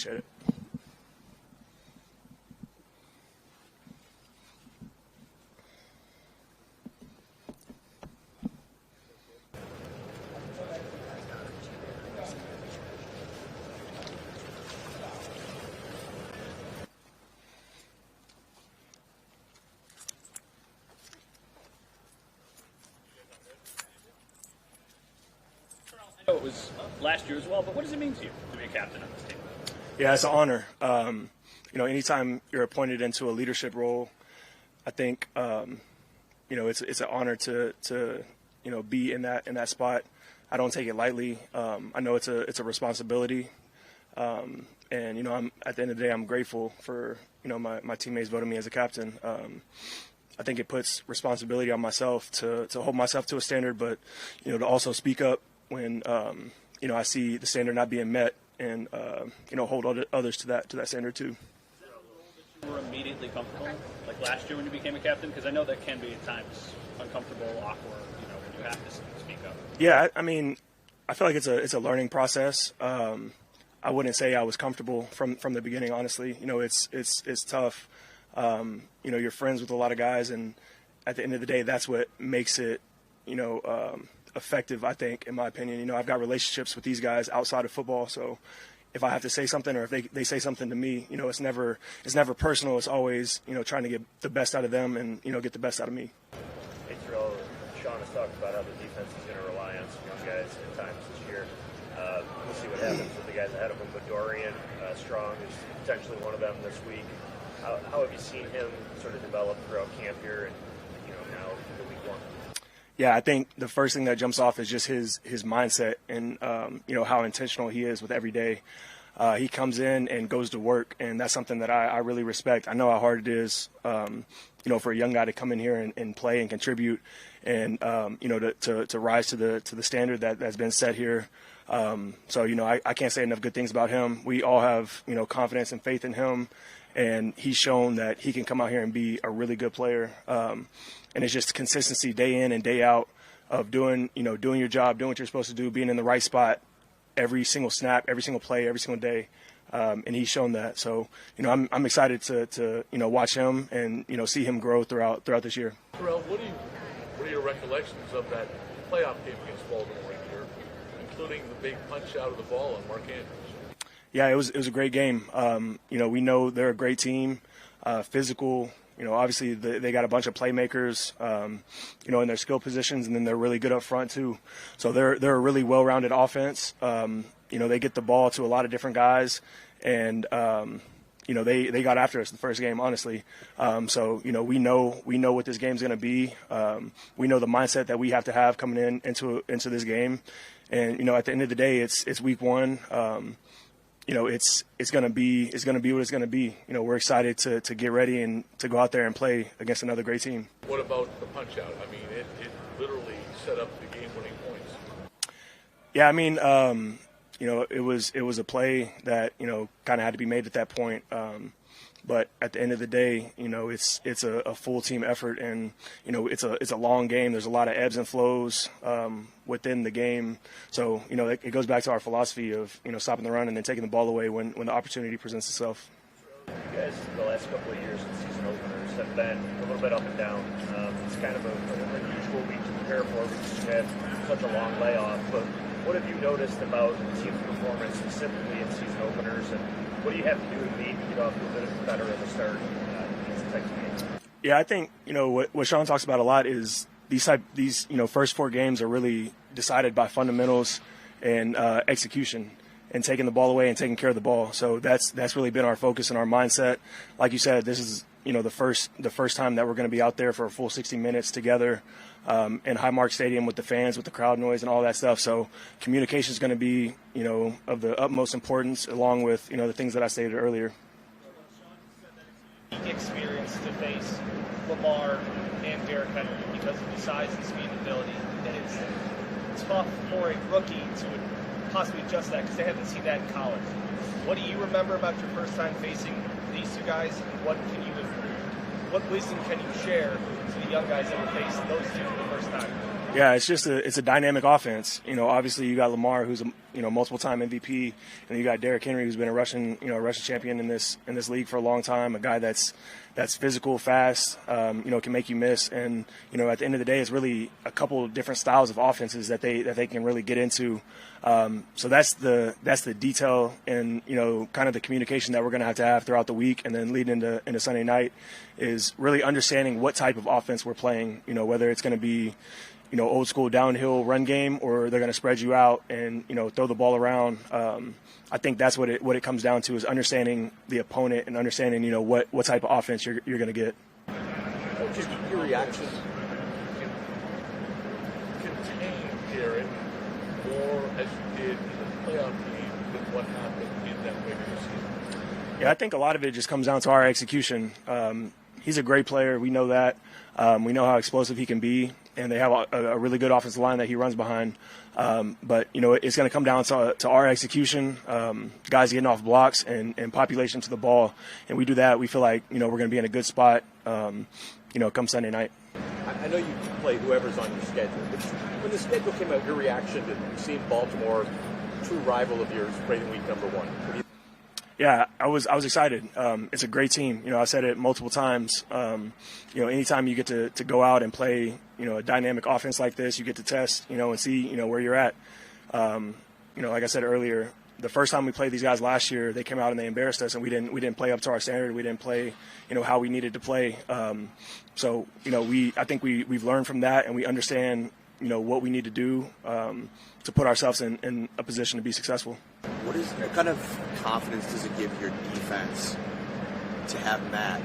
appreciate it. I know it was last year as well, but what does it mean to you to be a captain on this team? Yeah, it's an honor. Anytime you're appointed into a leadership role, I think it's an honor to be in that spot. I don't take it lightly. I know it's a responsibility, and I'm at the end of the day I'm grateful for my teammates voting me as a captain. I think it puts responsibility on myself to hold myself to a standard, but to also speak up when I see the standard not being met, and hold others to that standard too. You were immediately comfortable, like last year when you became a captain, because I know that can be at times uncomfortable, awkward, when you have to speak up. Yeah, I mean, I feel like it's a learning process. I wouldn't say I was comfortable from the beginning, honestly. It's tough. You're friends with a lot of guys, and at the end of the day, that's what makes it, effective, I think, in my opinion. I've got relationships with these guys outside of football, so if I have to say something or if they say something to me, it's never personal. It's always, trying to get the best out of them and, get the best out of me. Hey, Terrel, Sean has talked about how the defense is going to rely on some young guys at times this year. We'll see what happens with the guys ahead of him, but Dorian Strong is potentially one of them this week. How have you seen him sort of develop throughout camp here and, now into week one? Yeah, I think the first thing that jumps off is just his mindset and, how intentional he is with every day. He comes in and goes to work, and that's something that I really respect. I know how hard it is, for a young guy to come in here and play and contribute and, to rise to the standard that's been set here. I can't say enough good things about him. We all have, confidence and faith in him, and he's shown that he can come out here and be a really good player. And it's just consistency day in and day out of doing your job, doing what you're supposed to do, being in the right spot every single snap, every single play, every single day. And he's shown that. So, I'm excited to watch him and, see him grow throughout this year. Terrel, what are your recollections of that playoff game against Baltimore here, including the big punch out of the ball on Mark Andrews? Yeah, it was a great game. We know they're a great team, physical. Obviously they got a bunch of playmakers, in their skill positions, and then they're really good up front too. So they're a really well-rounded offense. They get the ball to a lot of different guys, and they got after us the first game, honestly. We know what this game's going to be. We know the mindset that we have to have coming into this game, and at the end of the day, it's week one. It's going to be what it's going to be. We're excited to get ready and to go out there and play against another great team. What about the punch out? I mean, it literally set up the game-winning points. Yeah, I mean, it was a play that kind of had to be made at that point. But at the end of the day, it's a full team effort, and it's a long game. There's a lot of ebbs and flows within the game. So it goes back to our philosophy of stopping the run and then taking the ball away when the opportunity presents itself. You guys, the last couple of years in season openers have been a little bit up and down. It's kind of an unusual week to prepare for because you've had such a long layoff. But what have you noticed about the team's performance specifically in season openers, and what do you have to do to maybe get off a little bit better at the start against the Texans games? Yeah, I think what Sean talks about a lot is these first four games are really decided by fundamentals and execution and taking the ball away and taking care of the ball. So that's really been our focus and our mindset. Like you said, this is the first time that we're going to be out there for a full 60 minutes together in Highmark Stadium with the fans, with the crowd noise and all that stuff. So communication is going to be of the utmost importance, along with the things that I stated earlier. Experience to face Lamar and Derrick Henry because of the size and speed and ability, and it's tough for a rookie to possibly adjust that because they haven't seen that in college. What do you remember about your first time facing these two guys, and what wisdom can you share to the young guys that are facing those two for the first time? Yeah, it's a dynamic offense. Obviously you got Lamar, who's a multiple-time MVP, and you got Derrick Henry, who's been a Russian champion in this league for a long time. A guy that's physical, fast, can make you miss. And at the end of the day, it's really a couple of different styles of offenses that they can really get into. So that's the detail and kind of the communication that we're going to have throughout the week, and then leading into Sunday night is really understanding what type of offense we're playing. Whether it's going to be old school downhill run game, or they're going to spread you out and, throw the ball around. I think that's what it comes down to, is understanding the opponent and understanding, what type of offense you're going to get. Just your reaction. Contain Garrett more as you did in the playoff game than what happened in that regular season. Yeah, I think a lot of it just comes down to our execution. He's a great player. We know that. We know how explosive he can be, and they have a really good offensive line that he runs behind. But, it's going to come down to our execution, guys getting off blocks and population to the ball. And we do that, we feel like, we're going to be in a good spot, come Sunday night. I know you play whoever's on your schedule, but when the schedule came out, your reaction to seeing Baltimore, true rival of yours, rating week number 1? Yeah, I was excited. It's a great team. I said it multiple times. Anytime you get to go out and play, a dynamic offense like this, you get to test, and see, where you're at. Like I said earlier, the first time we played these guys last year, they came out and they embarrassed us, and we didn't play up to our standard. We didn't play, how we needed to play. So I think we've learned from that, and we understand, what we need to do to put ourselves in a position to be successful. What kind of confidence does it give your defense to have Matt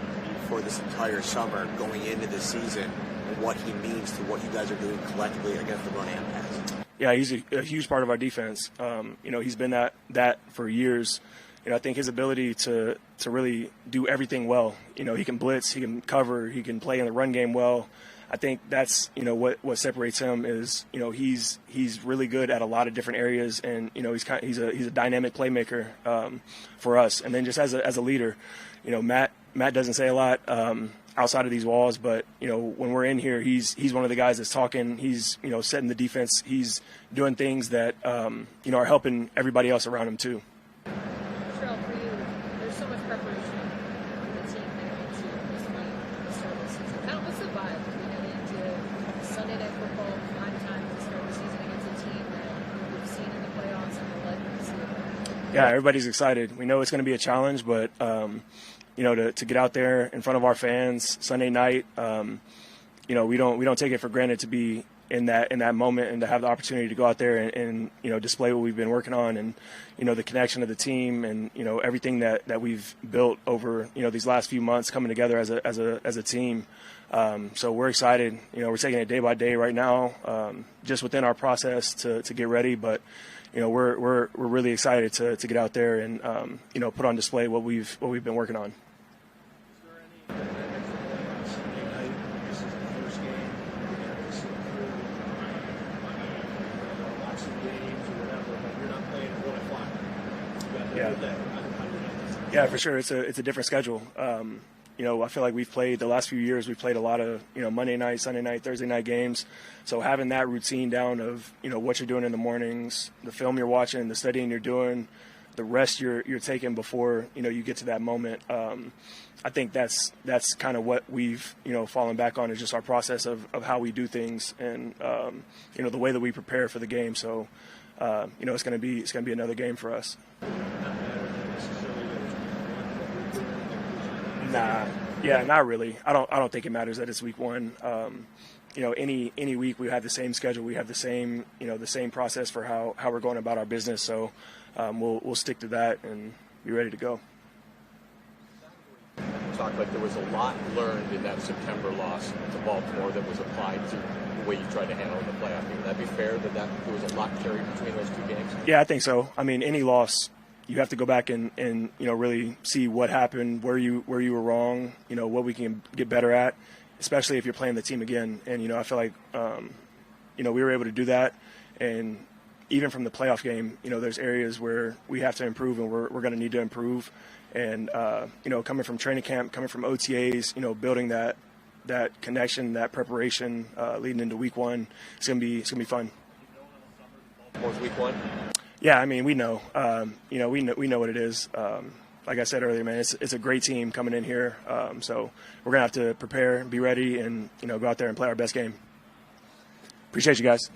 for this entire summer going into this season, and what he means to what you guys are doing collectively against the run and pass? Yeah, he's a huge part of our defense. He's been that for years. I think his ability to really do everything well. He can blitz, he can cover, he can play in the run game well. I think that's what separates him is he's really good at a lot of different areas, and he's a dynamic playmaker for us. And then just as a leader, Matt doesn't say a lot outside of these walls, but when we're in here, he's one of the guys that's talking. He's setting the defense. He's doing things that are helping everybody else around him too. Terrel, for you, there's so much preparation on the team heading into this week, the start of the season. What's the vibe heading into Sunday Night Football, prime time to start the season against a team that we've seen in the playoffs and we're likely to see? Yeah, everybody's excited. We know it's going to be a challenge, but to get out there in front of our fans Sunday night, we don't take it for granted to be in that moment and to have the opportunity to go out there and display what we've been working on, and the connection of the team, and everything that we've built over these last few months coming together as a team. So we're excited. We're taking it day by day right now, just within our process to get ready, but we're really excited to get out there and put on display what we've been working on. Yeah, for sure. It's a different schedule. I feel like we've played the last few years. We've played a lot of Monday night, Sunday night, Thursday night games. So having that routine down of what you're doing in the mornings, the film you're watching, the studying you're doing, the rest you're taking before you get to that moment. I think that's kind of what we've fallen back on, is just our process of how we do things, and the way that we prepare for the game. So it's going to be another game for us. Nah, yeah, not really. I don't think it matters that it's week 1. Any week we have the same schedule, we have the same process for how we're going about our business. So we'll stick to that and be ready to go. Talked like there was a lot learned in that September loss to Baltimore that was applied to the way you tried to handle in the playoff game. Would that be fair that there was a lot carried between those two games? Yeah, I think so. I mean, any loss, you have to go back and really see what happened, where you were wrong, what we can get better at, especially if you're playing the team again. And I feel like we were able to do that, and even from the playoff game, there's areas where we have to improve, and we're going to need to improve. And coming from training camp, coming from OTAs, building that that connection, that preparation leading into week one. It's gonna be fun. Baltimore's week one. Yeah, I mean, we know. We know what it is. Like I said earlier, man, it's a great team coming in here. So we're gonna have to prepare, be ready, and go out there and play our best game. Appreciate you guys.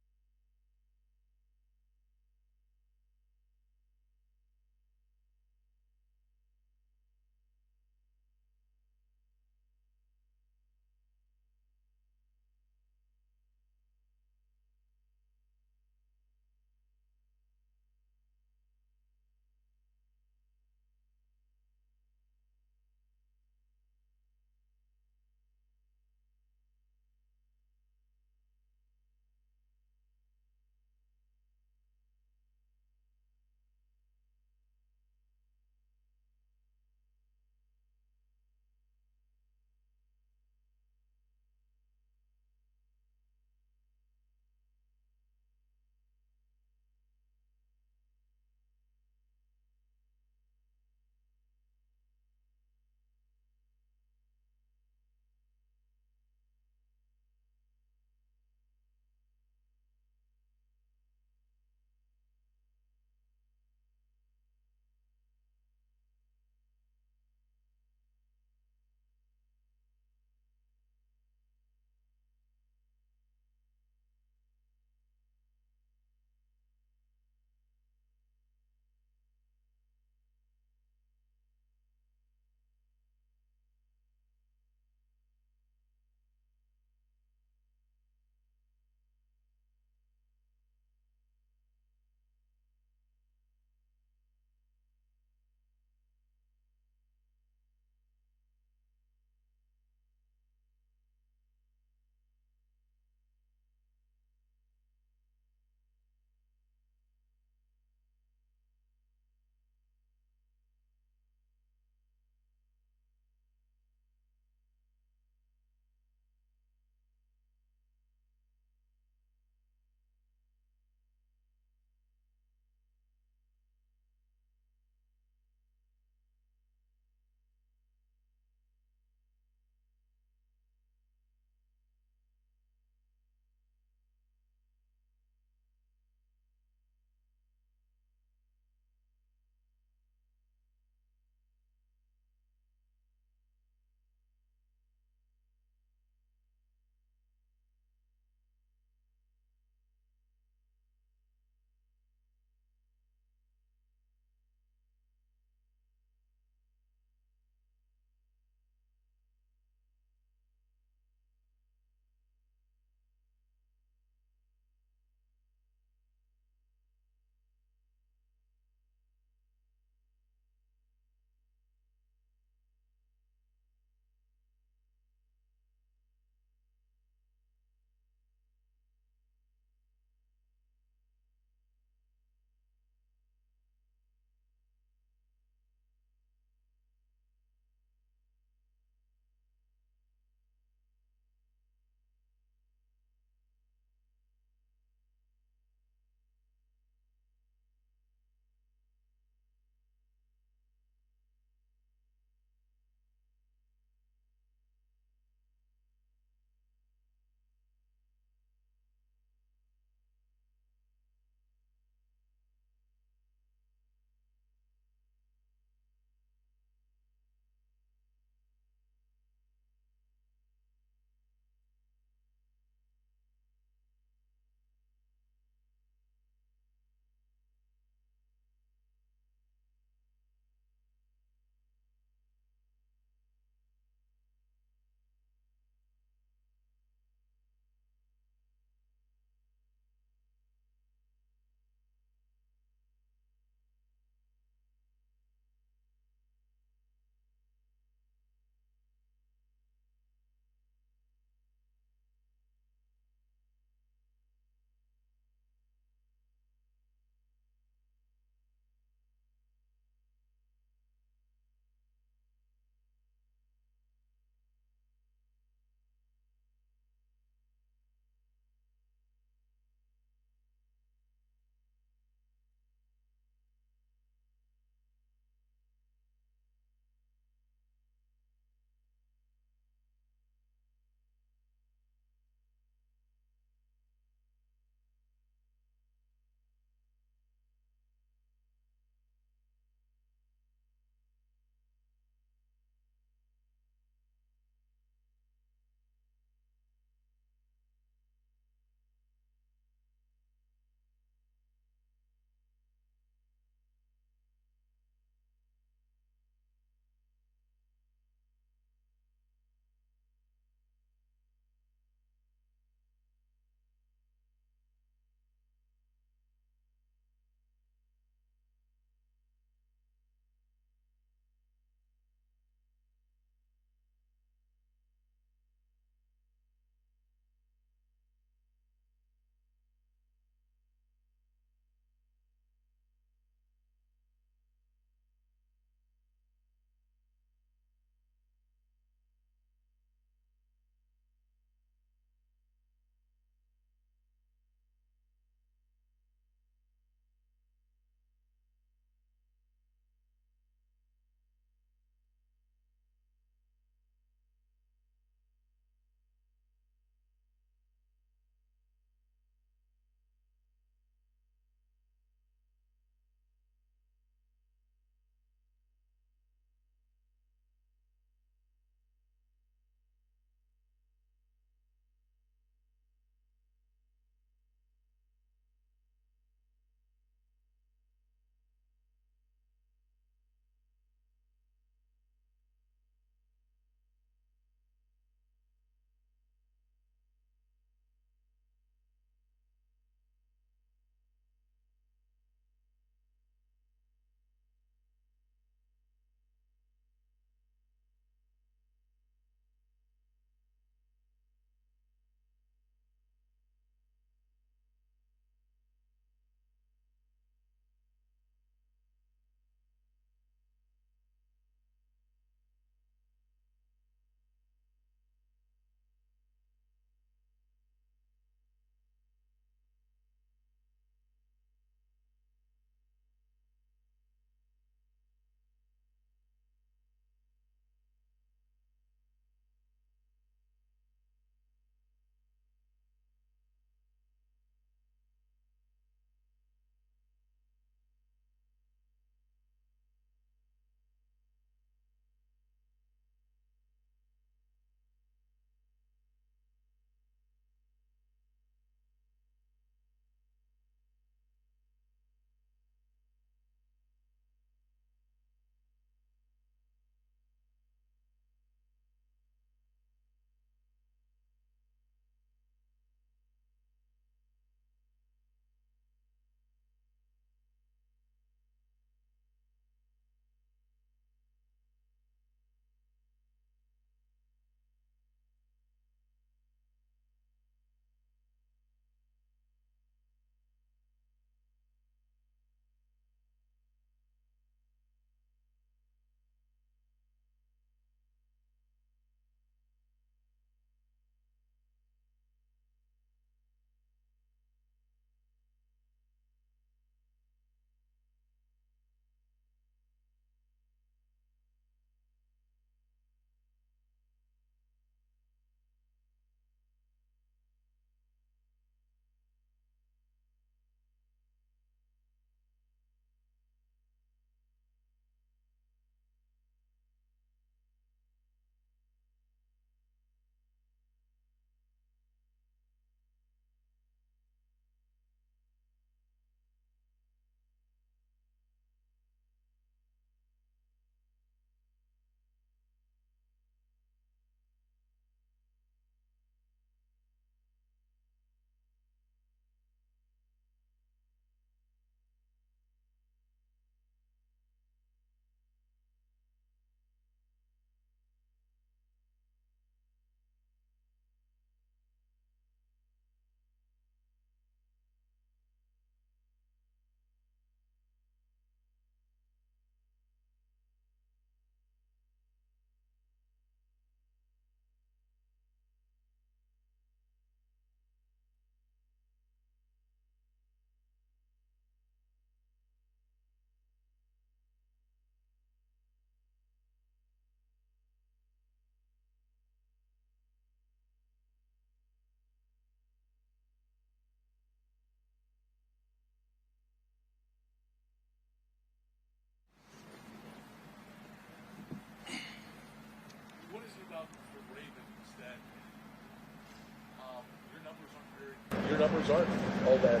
Spurs aren't all that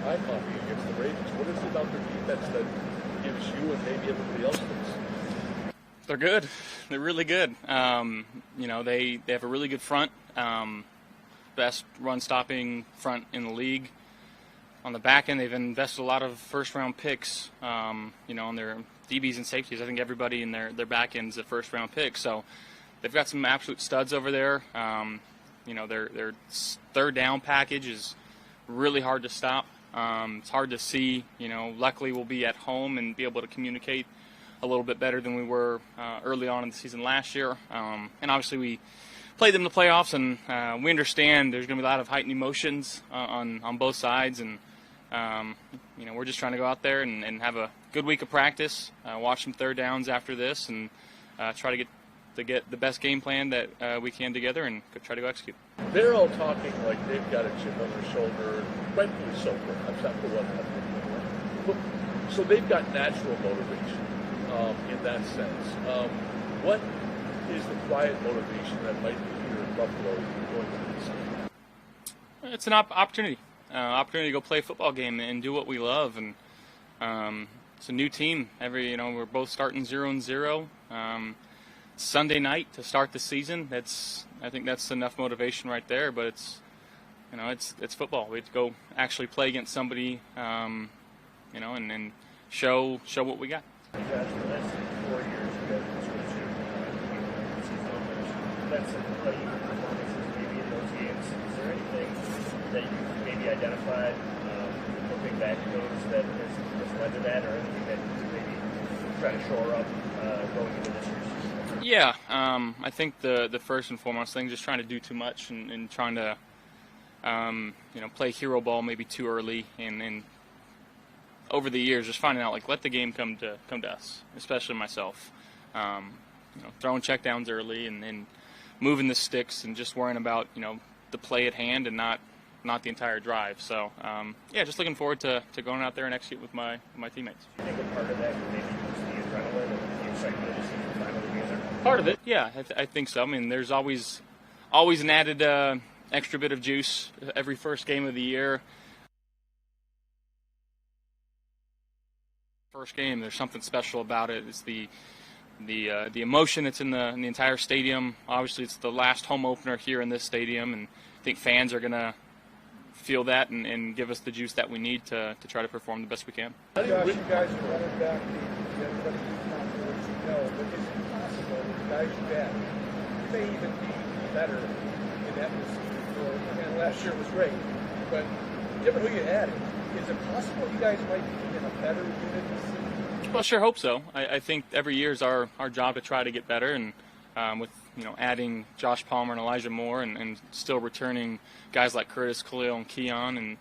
eye-popping against the Ravens. What is it about their defense that gives you and maybe everybody else this? They're good. They're really good. They have a really good front. Best run-stopping front in the league. On the back end, they've invested a lot of first-round picks, on their DBs and safeties. I think everybody in their back end is a first-round pick. So they've got some absolute studs over there. Their third down package is really hard to stop. It's hard to see. Luckily we'll be at home and be able to communicate a little bit better than we were early on in the season last year. And obviously we played them in the playoffs, and we understand there's going to be a lot of heightened emotions on both sides. And we're just trying to go out there and have a good week of practice, watch some third downs after this, and try to get the best game plan that we can together and try to go execute. They're all talking like they've got a chip on their shoulder, rightfully so, perhaps after what happened. So they've got natural motivation in that sense. What is the quiet motivation that might be here in Buffalo going into the season? It's an opportunity to go play a football game and do what we love. And it's a new team. We're both starting 0-0. Sunday night to start the season. I think that's enough motivation right there. But it's football. We have to go actually play against somebody, and show what we got. Josh, for the last 4 years, you guys have switched to season openers. You've had some uneven performances maybe in those games. Is there anything that you maybe identified looking back at those that has led to that, or anything that you maybe try to shore up going into this year's season? Yeah, I think the first and foremost thing, just trying to do too much and trying to play hero ball maybe too early, and over the years just finding out let the game come to us, especially myself. Throwing checkdowns early and moving the sticks and just worrying about the play at hand and not the entire drive. So just looking forward to going out there and execute with my teammates. I think a part of that could maybe just the adrenaline and the excitement to see the final together. Part of it, yeah, I think so. I mean, there's always an added extra bit of juice every first game of the year. First game, there's something special about it. It's the emotion that's in the entire stadium. Obviously, it's the last home opener here in this stadium, and I think fans are gonna feel that and give us the juice that we need to try to perform the best we can. Josh, you guys are running back everybody but is it possible that the guys you got may even be better in that receiving corps? Last year was great, but given who you added, is it possible you guys might be in a better unit this season? Well, sure hope so. I think every year is our job to try to get better, and with adding Josh Palmer and Elijah Moore and still returning guys like Curtis, Khalil, and Keon, and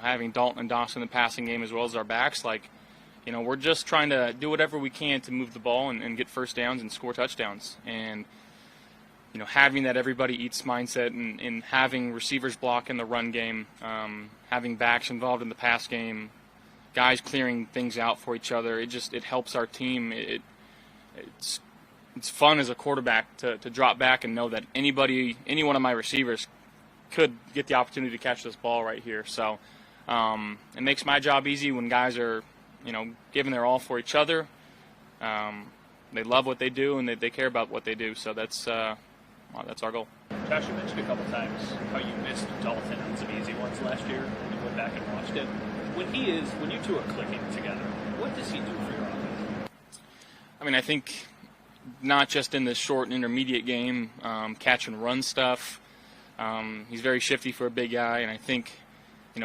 having Dalton and Dawson in the passing game as well as our backs, we're just trying to do whatever we can to move the ball and get first downs and score touchdowns. And having that everybody eats mindset and having receivers block in the run game, having backs involved in the pass game, guys clearing things out for each other, it helps our team. It's fun as a quarterback to drop back and know that any one of my receivers could get the opportunity to catch this ball right here. So it makes my job easy when guys are giving their all for each other. They love what they do and they care about what they do. So that's our goal. Josh, you mentioned a couple times how you missed Dalton on some easy ones last year when you went back and watched it. When you two are clicking together, what does he do for your offense? I mean, I think not just in the short and intermediate game, catch and run stuff. He's very shifty for a big guy, and I think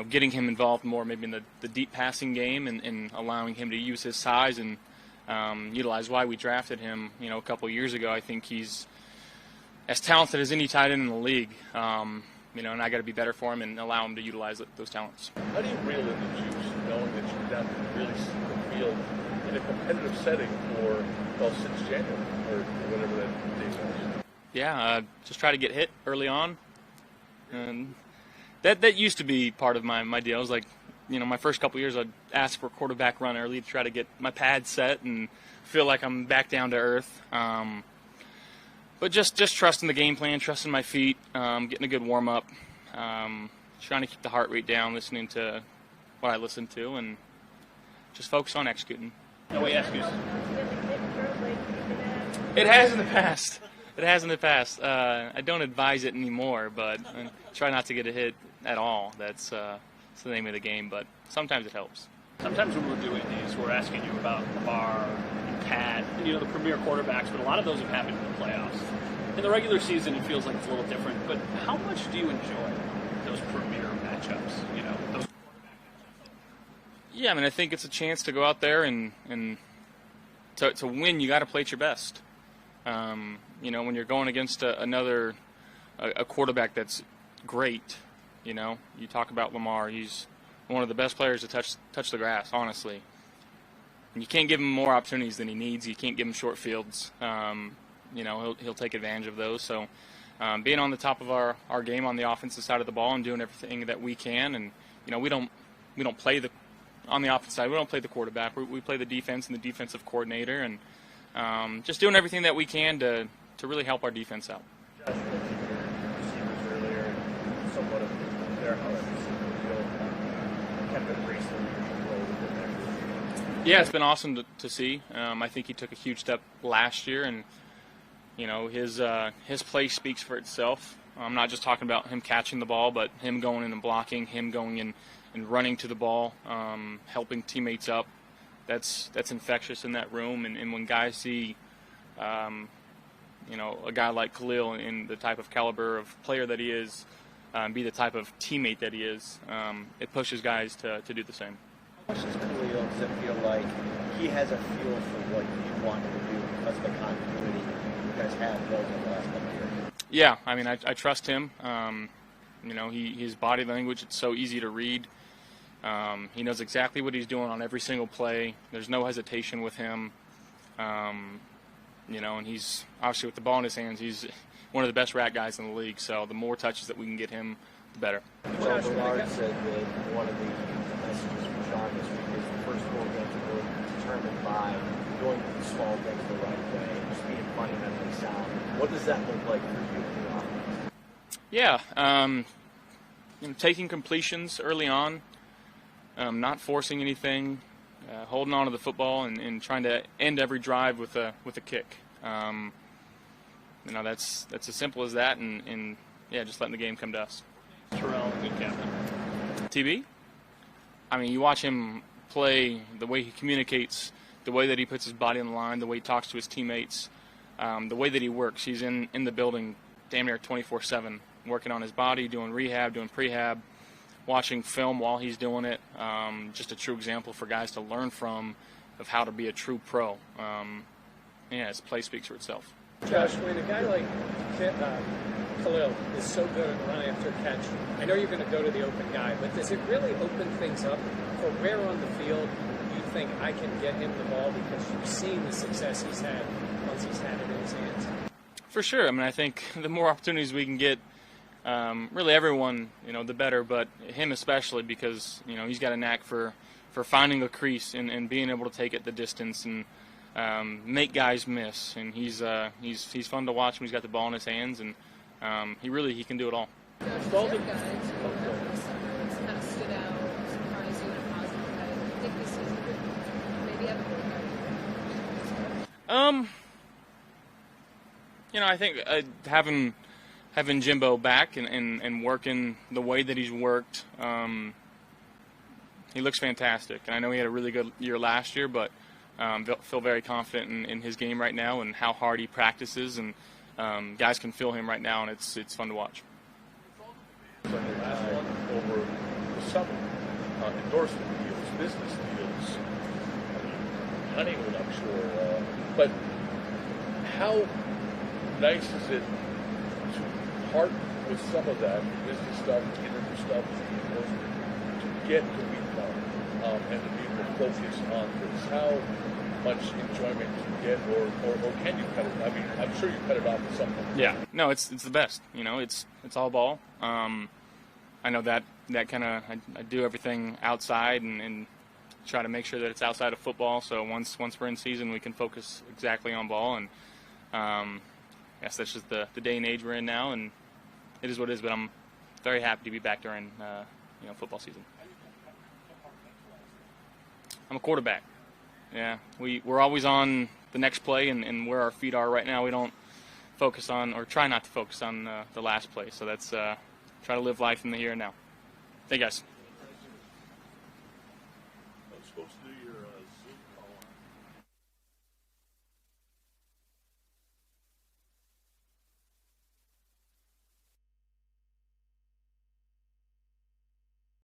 getting him involved more maybe in the deep passing game and allowing him to use his size and utilize why we drafted him a couple years ago. I think he's as talented as any tight end in the league, and I got to be better for him and allow him to utilize those talents. How do you reel in the juice, knowing that you're not going to really see the field in a competitive setting since January or whatever that date was? Yeah, just try to get hit early on, and that used to be part of my deal. It was my first couple years, I'd ask for a quarterback run early to try to get my pad set and feel like I'm back down to earth. But just trusting the game plan, trusting my feet, getting a good warm-up, trying to keep the heart rate down, listening to what I listen to, and just focus on executing. No way, excuse. It has in the past. It has in the past. I don't advise it anymore, but I try not to get a hit at all. That's the name of the game, but sometimes it helps. Sometimes when we're doing these, we're asking you about Lamar and Pat, the premier quarterbacks, but a lot of those have happened in the playoffs. In the regular season, it feels like it's a little different, but how much do you enjoy those premier matchups? Those. Yeah, I mean, I think it's a chance to go out there and to win, you got to play at your best. When you're going against a quarterback that's great, you talk about Lamar, he's one of the best players to touch the grass, honestly. And you can't give him more opportunities than he needs. You can't give him short fields. He'll take advantage of those. So being on the top of our game on the offensive side of the ball and doing everything that we can, and we don't play on the offensive side. We don't play the quarterback. We play the defense and the defensive coordinator, and just doing everything that we can to really help our defense out. Josh mentioned your receivers earlier, and somewhat of their how that receiver field kept embracing leadership role within that group. Yeah, it's been awesome to see. I think he took a huge step last year, and his play speaks for itself. I'm not just talking about him catching the ball, but him going in and blocking, him going in and running to the ball, helping teammates up. That's infectious in that room. And when guys see, a guy like Khalil in the type of caliber of player that he is, be the type of teammate that he is, it pushes guys to do the same. How much does Khalil, does it feel like he has a feel for what you want him to do because of the continuity you guys have built in the last couple of years? Yeah, I mean, I trust him. His body language, it's so easy to read. He knows exactly what he's doing on every single play. There's no hesitation with him. And he's obviously with the ball in his hands, he's one of the best rat guys in the league. So the more touches that we can get him, the better. Well, Bernard said that one of the messages from John this week is the first 4 games are really determined by doing the small things the right way, just being fundamentally sound. What does that look like for you in the offense? Yeah, taking completions early on, not forcing anything, holding on to the football, and trying to end every drive with a kick. That's as simple as that, and just letting the game come to us. Terrel, good captain. TB? I mean, you watch him play, the way he communicates, the way that he puts his body on the line, the way he talks to his teammates, the way that he works. He's in the building damn near 24/7, working on his body, doing rehab, doing prehab, watching film while he's doing it. Just a true example for guys to learn from of how to be a true pro. His play speaks for itself. Josh, when a guy like Khalil is so good at run after catch, I know you're going to go to the open guy, but does it really open things up for where on the field you think I can get him the ball because you've seen the success he's had once he's had it in his hands? For sure. I mean, I think the more opportunities we can get, really everyone, the better, but him especially because, he's got a knack for finding a crease and being able to take it the distance and make guys miss. And he's fun to watch when he's got the ball in his hands, and he can do it all. Josh, is there guys who over the summer that's kind of stood out, surprised you in a positive way? I think this season could maybe have a breakout. I think having Jimbo back and working the way that he's worked, he looks fantastic. And I know he had a really good year last year, but feel very confident in his game right now and how hard he practices. And guys can feel him right now, and it's fun to watch. The last one over the summer, endorsement deals, business deals, Honeymoon, I'm sure. But how nice is it to part with some of that business stuff, interview stuff, to get to week one and to be able to focus on this? How much enjoyment do you get, or can you cut it? I mean, I'm sure you cut it off at some point. Yeah, no, it's the best. It's all ball. I know that kind of I do everything outside and try to make sure that it's outside of football. So once we're in season, we can focus exactly on ball. And yes, that's just the day and age we're in now, and it is what it is. But I'm very happy to be back during football season. I'm a quarterback. Yeah, we're always on the next play and where our feet are right now. We don't focus on, or try not to focus on the last play. So that's try to live life in the here and now. Thank you, guys. I was supposed to do your Zoom